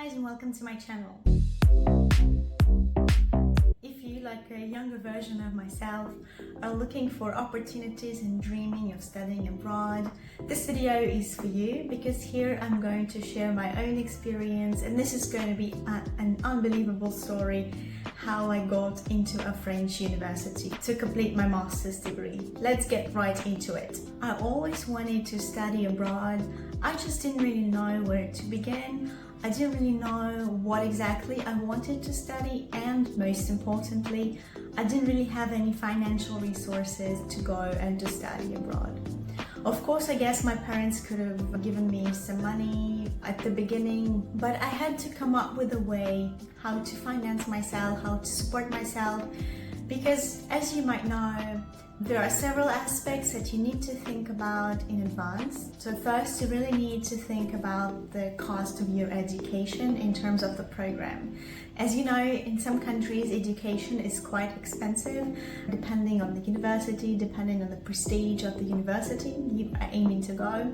guys, and welcome to my channel. If you, like a younger version of myself, are looking for opportunities and dreaming of studying abroad, this video is for you, because here I'm going to share my own experience, and this is going to be an unbelievable story how I got into a French university to complete my master's degree. Let's get right into it. I always wanted to study abroad. I just didn't really know where to begin. I didn't really know what exactly I wanted to study, and most importantly, I didn't really have any financial resources to go and to study abroad. Of course, I guess my parents could have given me some money at the beginning, but I had to come up with a way how to finance myself, how to support myself, because as you might know, there are several aspects that you need to think about in advance. So first, you really need to think about the cost of your education in terms of the program. As you know, in some countries, education is quite expensive, depending on the university, depending on the prestige of the university you are aiming to go.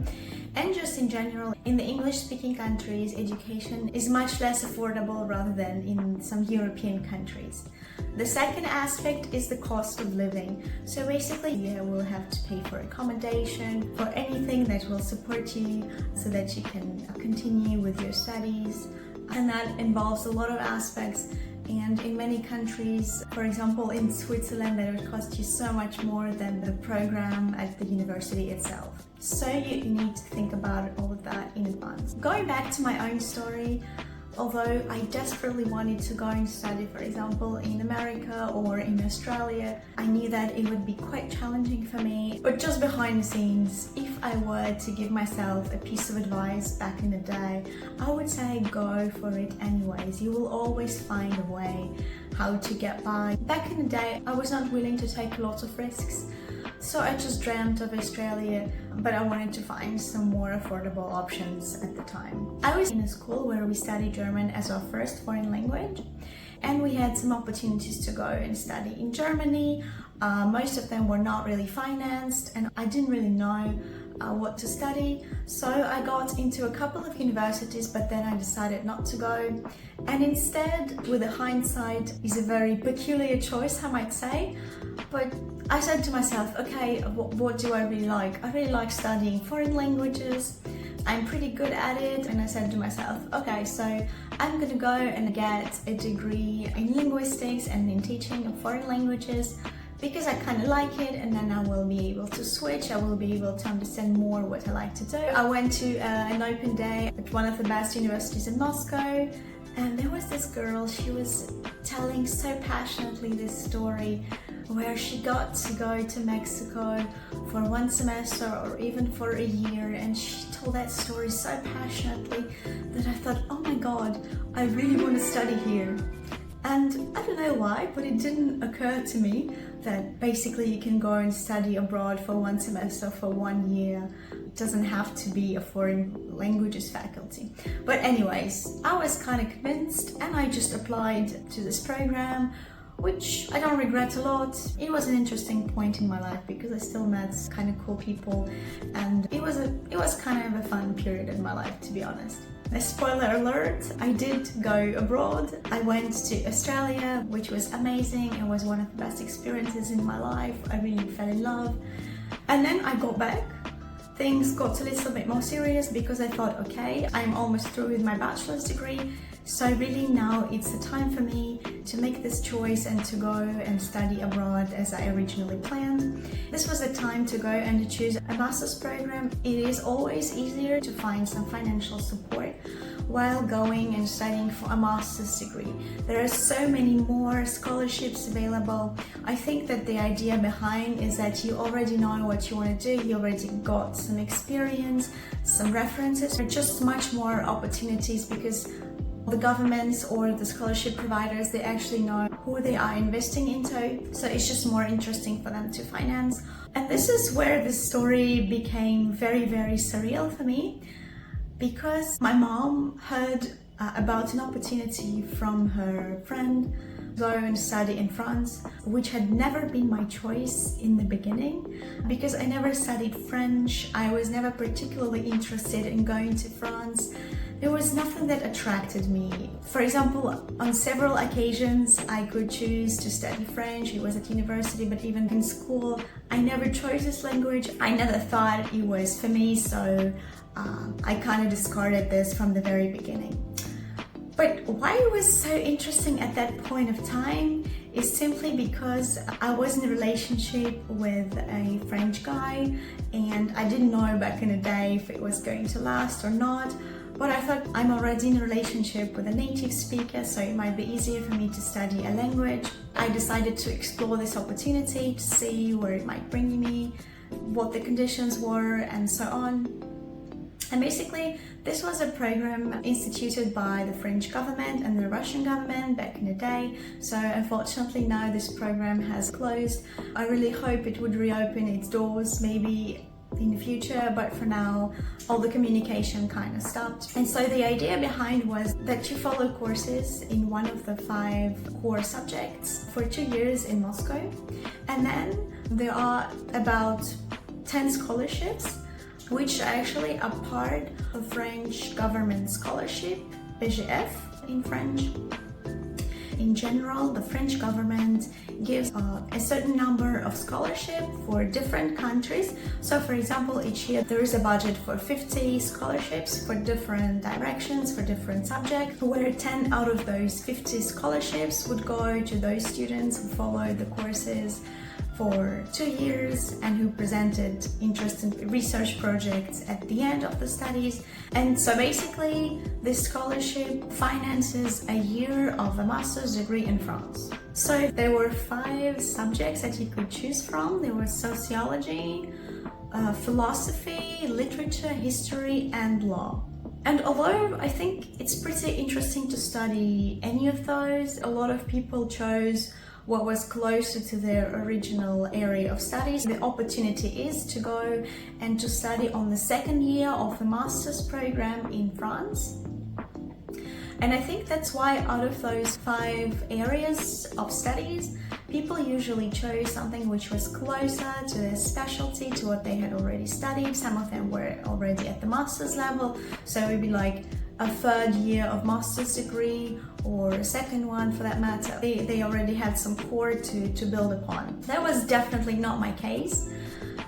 And just in general, in the English-speaking countries, education is much less affordable rather than in some European countries. The second aspect is the cost of living. So basically, you will have to pay for accommodation, for anything that will support you so that you can continue with your studies. And that involves a lot of aspects. And in many countries, for example in Switzerland, that would cost you so much more than the program at the university itself. So you need to think about all of that in advance. Going back to my own story, although I desperately wanted to go and study, for example, in America or in Australia, I knew that it would be quite challenging for me. But just behind the scenes, if I were to give myself a piece of advice back in the day, I would say go for it anyways. You will always find a way how to get by. Back in the day, I was not willing to take lots of risks. So I just dreamt of Australia, but I wanted to find some more affordable options at the time. I was in a school where we studied German as our first foreign language, and we had some opportunities to go and study in Germany. Most of them were not really financed, and I didn't really know what to study. So I got into a couple of universities, but then I decided not to go. And instead, with the hindsight, is a very peculiar choice, I might say. But I said to myself, okay, what do I really like? I really like studying foreign languages. I'm pretty good at it. And I said to myself, okay, so I'm gonna go and get a degree in linguistics and in teaching of foreign languages, because I kind of like it, and then I will be able to switch, I will be able to understand more what I like to do. I went to an open day at one of the best universities in Moscow, and there was this girl, she was telling so passionately this story where she got to go to Mexico for one semester or even for a year, and she told that story so passionately that I thought, oh my god, I really want to study here. And I don't know why, but it didn't occur to me that basically you can go and study abroad for one semester, for 1 year. It doesn't have to be a foreign languages faculty. But anyways, I was kind of convinced, and I just applied to this program, which I don't regret a lot. It was an interesting point in my life because I still met kind of cool people, and it was kind of a fun period in my life, to be honest. A spoiler alert, I did go abroad. I went to Australia, which was amazing. It was one of the best experiences in my life. I really fell in love. And then I got back. Things got a little bit more serious because I thought, okay, I'm almost through with my bachelor's degree. So really now it's the time for me to make this choice and to go and study abroad as I originally planned. This was the time to go and to choose a master's program. It is always easier to find some financial support while going and studying for a master's degree. There are so many more scholarships available. I think that the idea behind is that you already know what you want to do, you already got some experience, some references, or just much more opportunities, because the governments or the scholarship providers, they actually know who they are investing into, so it's just more interesting for them to finance. And this is where the story became very, very surreal for me, because my mom heard about an opportunity from her friend to go and study in France, which had never been my choice in the beginning, because I never studied French. I was never particularly interested in going to France. there was nothing that attracted me. For example, on several occasions I could choose to study French. It was at university, but even in school I never chose this language. I never thought it was for me, so I kind of discarded this from the very beginning. But why it was so interesting at that point of time is simply because I was in a relationship with a French guy, and I didn't know back in the day if it was going to last or not. But I thought, I'm already in a relationship with a native speaker, so it might be easier for me to study a language. I decided to explore this opportunity to see where it might bring me, what the conditions were, and so on. And basically, this was a program instituted by the French government and the Russian government back in the day. So unfortunately now this program has closed. I really hope it would reopen its doors maybe in the future, but for now all the communication kind of stopped. And so the idea behind was that you follow courses in one of the 5 core subjects for 2 years in Moscow, and then there are about 10 scholarships which actually are part of French government scholarship, BGF in French. In general, the French government gives a certain number of scholarships for different countries. So for example, each year there is a budget for 50 scholarships for different directions, for different subjects, where 10 out of those 50 scholarships would go to those students who followed the courses for 2 years and who presented interesting research projects at the end of the studies. And so basically this scholarship finances a year of a master's degree in France. So there were 5 subjects that you could choose from. There was sociology, philosophy, literature, history, and law. And although I think it's pretty interesting to study any of those, a lot of people chose what was closer to their original area of studies. The opportunity is to go and to study on the 2nd year of the master's program in France. And I think that's why out of those 5 areas of studies, people usually chose something which was closer to their specialty, to what they had already studied. Some of them were already at the master's level, so it would be like a 3rd year of master's degree, or a 2nd one for that matter. They already had some core to build upon. That was definitely not my case,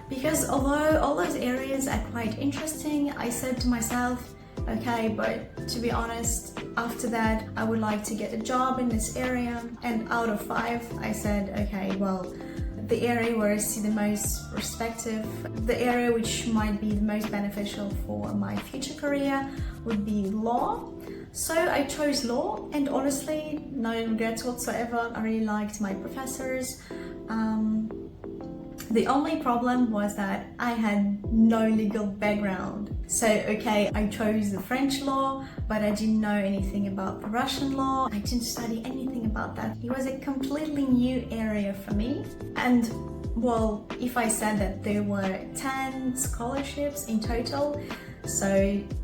because although all those areas are quite interesting, I said to myself, okay, but to be honest, after that I would like to get a job in this area. And out of 5, I said, okay, well, the area where I see the most perspective, the area which might be the most beneficial for my future career would be law. So I chose law, and honestly, no regrets whatsoever. I really liked my professors. The only problem was that I had no legal background. So okay, I chose the French law, but I didn't know anything about the Russian law. I didn't study anything about that. It was a completely new area for me. And well, if I said that there were 10 scholarships in total, so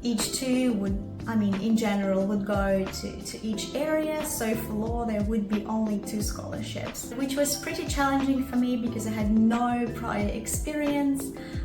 each 2 would, in general, would go to each area. So for law, there would be only 2 scholarships, which was pretty challenging for me because I had no prior experience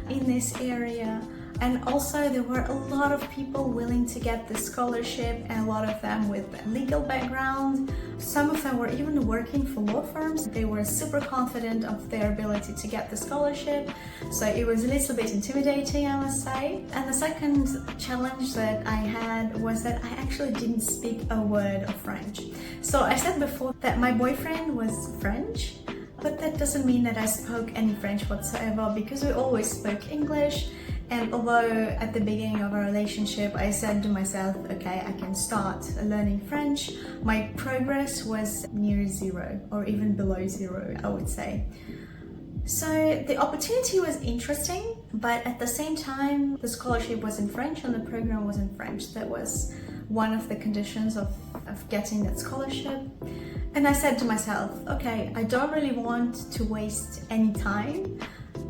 in this area. And also there were a lot of people willing to get the scholarship, and a lot of them with a legal background. Some of them were even working for law firms. They were super confident of their ability to get the scholarship. So it was a little bit intimidating, I must say. And the second challenge that I had was that I actually didn't speak a word of French. So I said before that my boyfriend was French, but that doesn't mean that I spoke any French whatsoever, because we always spoke English. And although at the beginning of our relationship I said to myself, okay, I can start learning French, my progress was near 0, or even below 0, I would say. So the opportunity was interesting, but at the same time the scholarship was in French and the program was in French. That was one of the conditions of getting that scholarship. And I said to myself, okay, I don't really want to waste any time.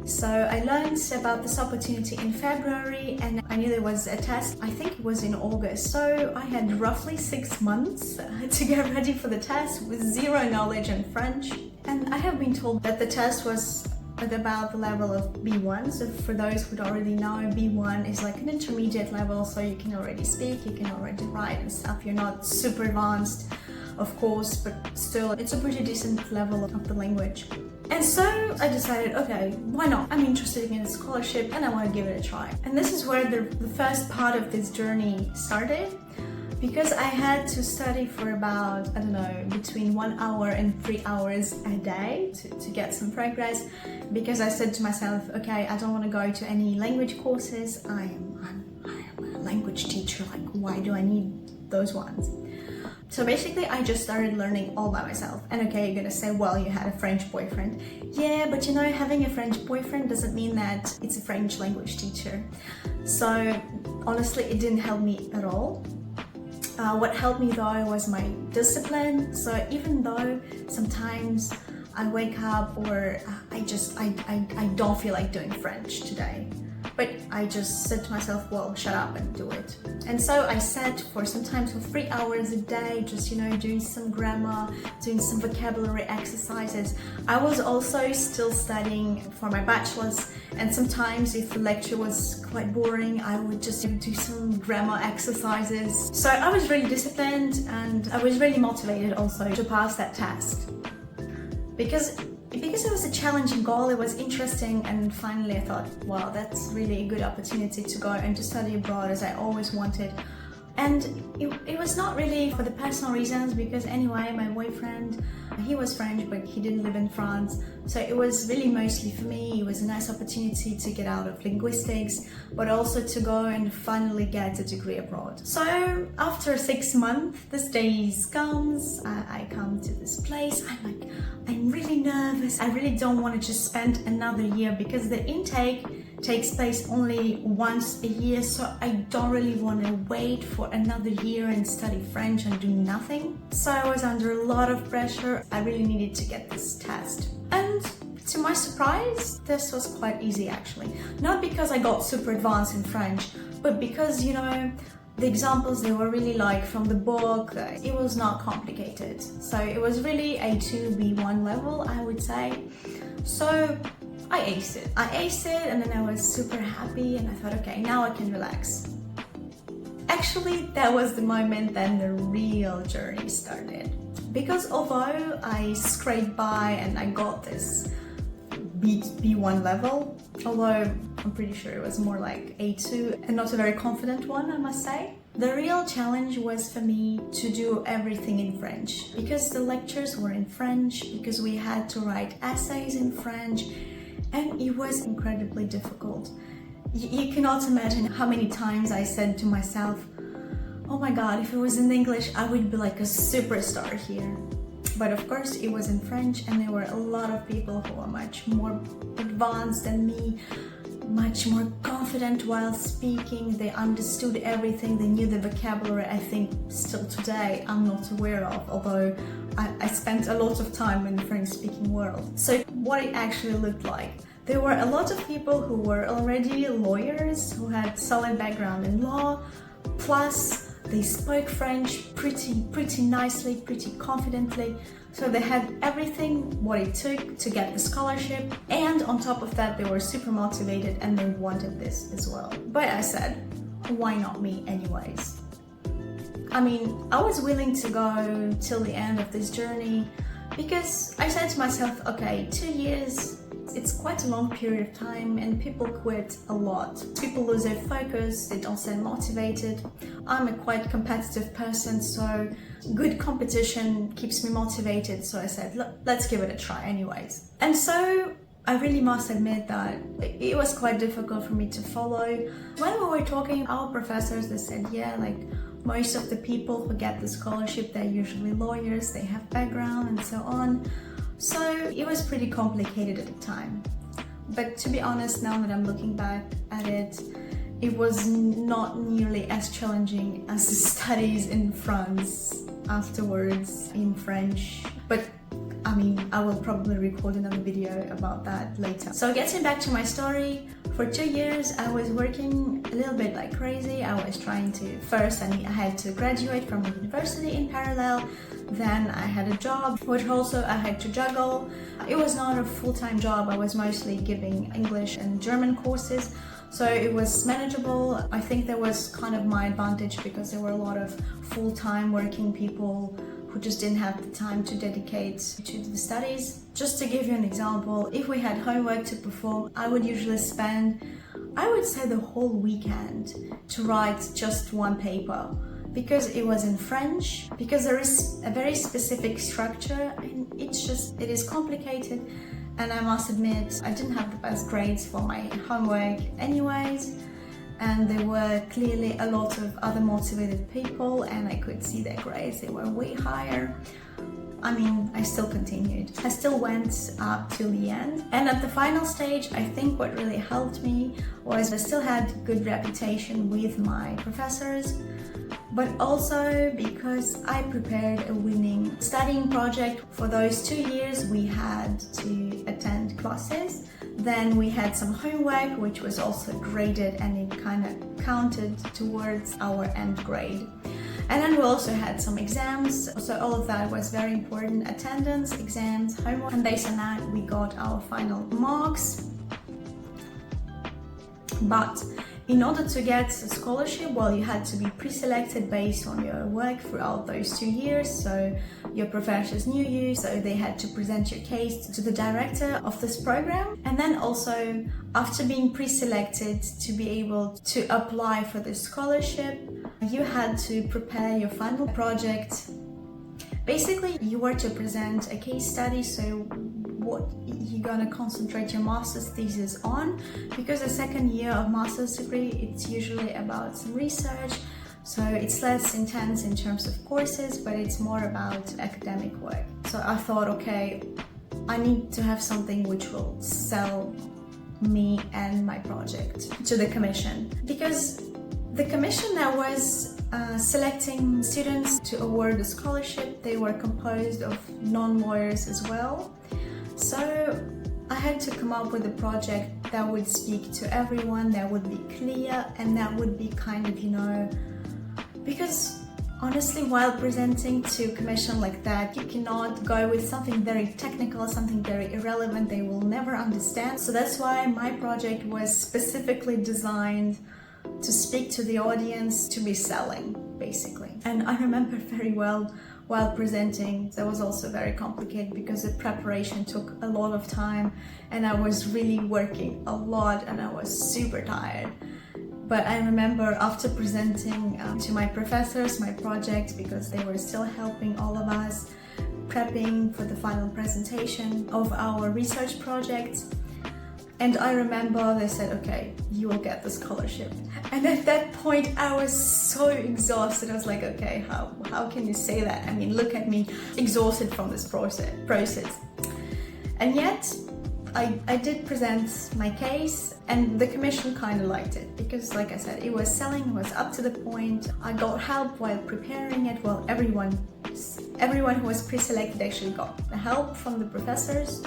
So I learned about this opportunity in February, and I knew there was a test. I think it was in August. So I had roughly 6 months to get ready for the test with 0 knowledge in French. And I have been told that the test was at about the level of B1. So for those who already know, B1 is like an intermediate level, so you can already speak, you can already write and stuff. You're not super advanced, of course, but still it's a pretty decent level of the language. And so I decided, okay, why not? I'm interested in a scholarship and I want to give it a try. And this is where the first part of this journey started, because I had to study for about, I don't know, between 1 hour and 3 hours a day to get some progress, because I said to myself, okay, I don't want to go to any language courses. I am a language teacher, like why do I need those ones? So basically I just started learning all by myself. And okay, you're gonna say, well, you had a French boyfriend. Yeah, but you know, having a French boyfriend doesn't mean that it's a French language teacher. So honestly, it didn't help me at all. What helped me though was my discipline. So even though sometimes I wake up or I don't feel like doing French today, but I just said to myself, well, shut up and do it. And so I sat for sometimes for 3 hours a day, just, you know, doing some grammar, doing some vocabulary exercises. I was also still studying for my bachelor's, and sometimes if the lecture was quite boring, I would just do some grammar exercises. So I was really disciplined and I was really motivated also to pass that test. Because it was a challenging goal, it was interesting, and finally I thought, wow, that's really a good opportunity to go and to study abroad as I always wanted. And it was not really for the personal reasons, because anyway, my boyfriend, he was French, but he didn't live in France. So it was really mostly for me. It was a nice opportunity to get out of linguistics, but also to go and finally get a degree abroad. So after 6 months, this day comes, I come to this place, I'm really nervous. I really don't want to just spend another year, because the intake takes place only once a year, so I don't really want to wait for another year and study French and do nothing. So I was under a lot of pressure. I really needed to get this test. And to my surprise, this was quite easy actually. Not because I got super advanced in French, but because, you know, the examples, they were really like from the book. It was not complicated. So it was really a 2B1 level, I would say. So I aced it and then I was super happy and I thought, okay, now I can relax. Actually, that was the moment then the real journey started. Because although I scraped by and I got this B1 level, although I'm pretty sure it was more like A2 and not a very confident one, I must say. The real challenge was for me to do everything in French, because the lectures were in French, because we had to write essays in French, and it was incredibly difficult. You cannot imagine how many times I said to myself, oh my god, if it was in English, I would be like a superstar here. But of course it was in French, and there were a lot of people who were much more advanced than me, much more confident while speaking. They understood everything, they knew the vocabulary I think still today I'm not aware of, although I spent a lot of time in the French-speaking world. So what it actually looked like. There were a lot of people who were already lawyers, who had solid background in law, plus they spoke French pretty nicely, pretty confidently. So they had everything what it took to get the scholarship, and on top of that they were super motivated and they wanted this as well. But I said, why not me anyways? I mean, I was willing to go till the end of this journey, because I said to myself, okay, 2 years, it's quite a long period of time, and people quit a lot. People lose their focus, they don't stay motivated. I'm a quite competitive person, so good competition keeps me motivated. So I said, look, let's give it a try anyways. And so I really must admit that it was quite difficult for me to follow. When we were talking, our professors, they said, yeah, like most of the people who get the scholarship, they're usually lawyers, they have background and so on. So it was pretty complicated at the time. But to be honest, now that I'm looking back at it, it was not nearly as challenging as the studies in France afterwards in French. But I mean, I will probably record another video about that later. So getting back to my story, for 2 years I was working a little bit like crazy. I was trying to, first I had to graduate from the university in parallel, then I had a job, which also I had to juggle. It was not a full-time job, I was mostly giving English and German courses, so it was manageable. I think that was kind of my advantage because there were a lot of full-time working people who just didn't have the time to dedicate to the studies. Just to give you an example, if we had homework to perform, I would usually spend, I would say, the whole weekend to write just one paper, because it was in French, because there is a very specific structure and it is complicated. And I must admit, I didn't have the best grades for my homework anyways, and there were clearly a lot of other motivated people and I could see their grades, they were way higher. I mean, I still continued. I still went up till the end. And at the final stage, I think what really helped me was I still had good reputation with my professors, but also because I prepared a winning studying project. For those 2 years, we had to attend classes. Then we had some homework, which was also graded and it kind of counted towards our end grade. And then we also had some exams, so all of that was very important: attendance, exams, homework, and based on that we got our final marks. But in order to get a scholarship, well, you had to be pre-selected based on your work throughout those 2 years. So your professors knew you, so they had to present your case to the director of this program. And then also, after being pre-selected to be able to apply for this scholarship, you had to prepare your final project. Basically, you were to present a case study, so what you're gonna concentrate your master's thesis on, because the second year of master's degree, it's usually about some research, so it's less intense in terms of courses, but it's more about academic work. So I thought, okay, I need to have something which will sell me and my project to the commission, because the commission that was selecting students to award the scholarship, they were composed of non-lawyers as well. So I had to come up with a project that would speak to everyone, that would be clear, and that would be kind of, you know, because honestly, while presenting to a commission like that, you cannot go with something very technical, something very irrelevant they will never understand. So that's why my project was specifically designed to speak to the audience, to be selling, basically. And I remember very well, while presenting, that was also very complicated because the preparation took a lot of time and I was really working a lot and I was super tired. But I remember after presenting to my professors my project, because they were still helping all of us prepping for the final presentation of our research project. And I remember they said, okay, you will get the scholarship. And at that point, I was so exhausted. I was like, okay, how can you say that? I mean, look at me, exhausted from this process. And yet, I did present my case and the commission kind of liked it because, like I said, it was selling, it was up to the point. I got help while preparing it. Well, everyone who was pre-selected actually got the help from the professors.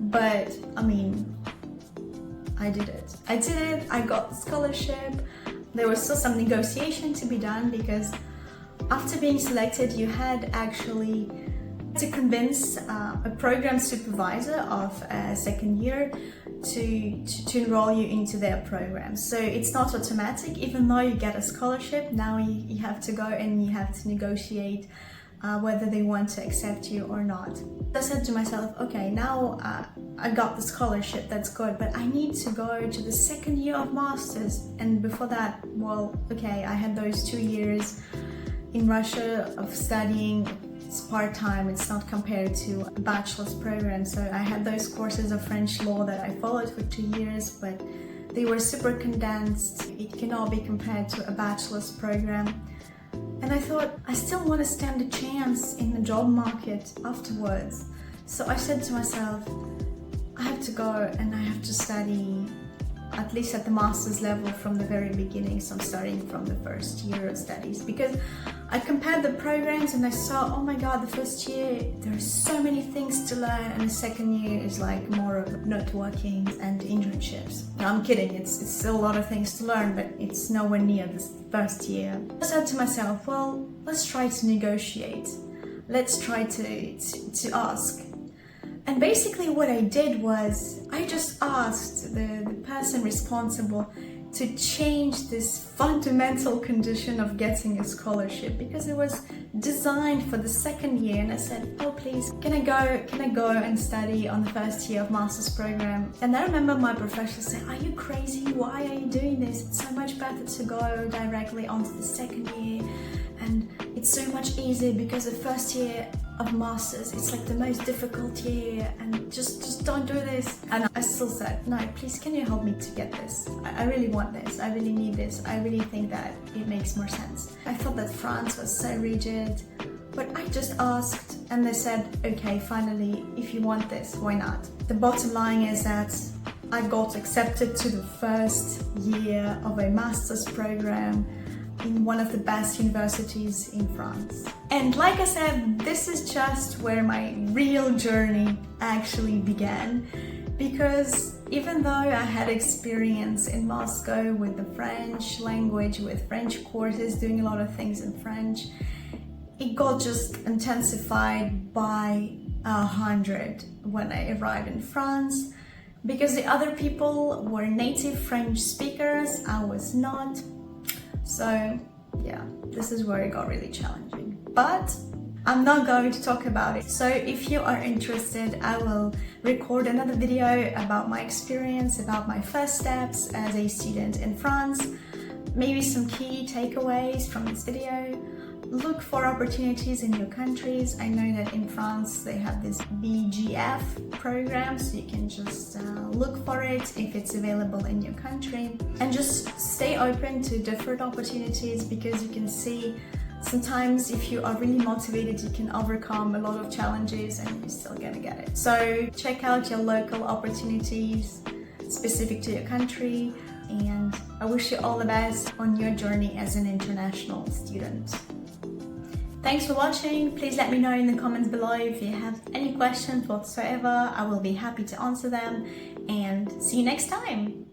But I mean, I did it. I got the scholarship. There was still some negotiation to be done because after being selected, you had actually to convince a program supervisor of a second year to enroll you into their program. So it's not automatic. Even though you get a scholarship, now you have to go and you have to negotiate whether they want to accept you or not. I said to myself, okay, now I got the scholarship, that's good, but I need to go to the second year of masters. And before that, well, okay, I had those 2 years in Russia of studying. It's part-time, it's not compared to a bachelor's program. So I had those courses of French law that I followed for 2 years, but they were super condensed. It cannot be compared to a bachelor's program. And I thought, I still want to stand a chance in the job market afterwards. So I said to myself, I have to go and I have to study at least at the master's level from the very beginning. So I'm starting from the first year of studies because I compared the programs and I saw, oh my god, the first year there are so many things to learn, and the second year is like more of networking and internships. No, I'm kidding, it's still a lot of things to learn, but it's nowhere near this first year. I said to myself, well, let's try to negotiate. Let's try to ask. And basically what I did was, I just asked the person responsible to change this fundamental condition of getting a scholarship, because it was designed for the second year. And I said, oh please, can I go and study on the first year of master's program? And I remember my professor saying, are you crazy? Why are you doing this? It's so much better to go directly onto the second year. And it's so much easier because the first year of masters, it's like the most difficult year, and just don't do this. And I still said, no, please, can you help me to get this? I really want this, I really need this, I really think that it makes more sense. I thought that France was so rigid, but I just asked and they said, okay, finally, if you want this, why not? The bottom line is that I got accepted to the first year of a master's program in one of the best universities in France. And like I said, this is just where my real journey actually began, because even though I had experience in Moscow with the French language, with French courses, doing a lot of things in French, it got just intensified by 100 when I arrived in France, because the other people were native French speakers, I was not. So yeah, this is where it got really challenging, but I'm not going to talk about it. So if you are interested, I will record another video about my experience, about my first steps as a student in France, maybe some key takeaways from this video. Look for opportunities in your countries. I know that in France they have this BGF program, so you can just look for it if it's available in your country, and just stay open to different opportunities, because you can see sometimes if you are really motivated, you can overcome a lot of challenges and you're still gonna get it. So check out your local opportunities specific to your country, and I wish you all the best on your journey as an international student. Thanks for watching. Please let me know in the comments below if you have any questions whatsoever. I will be happy to answer them, and see you next time.